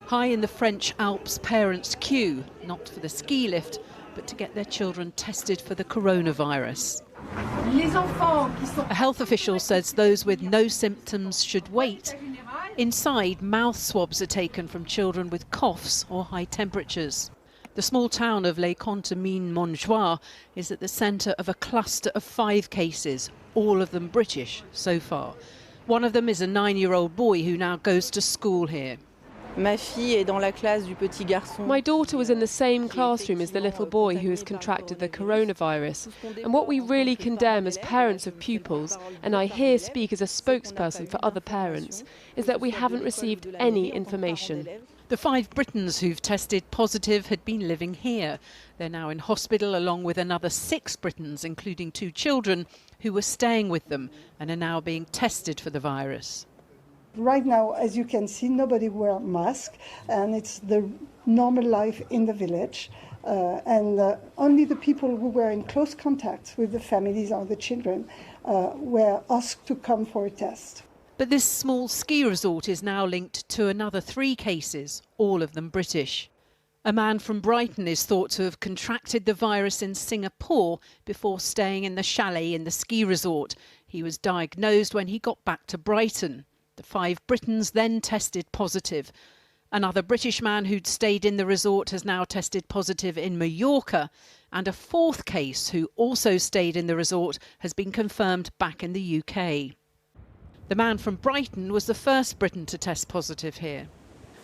High in the French Alps, parents queue, not for the ski lift, but to get their children tested for the coronavirus. A health official says those with no symptoms should wait. Inside, mouth swabs are taken from children with coughs or high temperatures. The small town of Les Contamines-Montjoie is at the centre of a cluster of 5 cases, all of them British so far. One of them is a 9-year-old boy who now goes to school here. My daughter was in the same classroom as the little boy who has contracted the coronavirus. And what we really condemn as parents of pupils, and I here speak as a spokesperson for other parents, is that we haven't received any information. The 5 Britons who've tested positive had been living here. They're now in hospital along with another 6 Britons, including 2 children, who were staying with them and are now being tested for the virus. Right now, as you can see, nobody wears a mask, and it's the normal life in the village. Only the people who were in close contact with the families or the children were asked to come for a test. But this small ski resort is now linked to another 3 cases, all of them British. A man from Brighton is thought to have contracted the virus in Singapore before staying in the chalet in the ski resort. He was diagnosed when he got back to Brighton. The 5 Britons then tested positive. Another British man who'd stayed in the resort has now tested positive in Mallorca. And a 4th case who also stayed in the resort has been confirmed back in the UK. The man from Brighton was the first Briton to test positive here.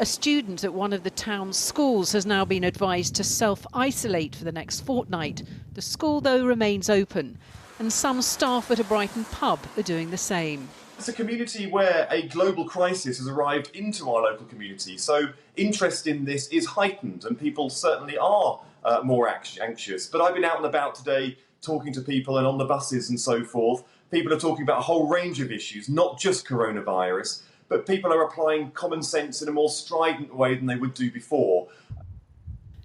A student at one of the town's schools has now been advised to self-isolate for the next fortnight. The school, though, remains open. And some staff at a Brighton pub are doing the same. It's a community where a global crisis has arrived into our local community, so interest in this is heightened and people certainly are more anxious. But I've been out and about today talking to people and on the buses and so forth. People are talking about a whole range of issues, not just coronavirus, but people are applying common sense in a more strident way than they would do before.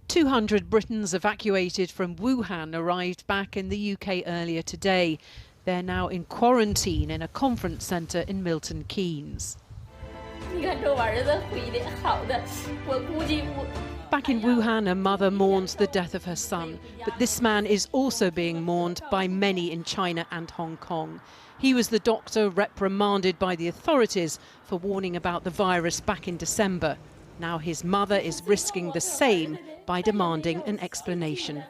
200 Britons evacuated from Wuhan arrived back in the UK earlier today. They're now in quarantine in a conference centre in Milton Keynes. Back in Wuhan, a mother mourns the death of her son. But this man is also being mourned by many in China and Hong Kong. He was the doctor reprimanded by the authorities for warning about the virus back in December. Now his mother is risking the same by demanding an explanation.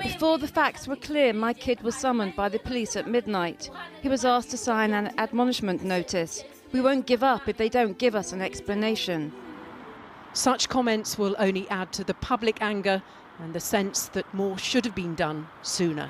Before the facts were clear, my kid was summoned by the police at midnight. He was asked to sign an admonishment notice. We won't give up if they don't give us an explanation. Such comments will only add to the public anger and the sense that more should have been done sooner.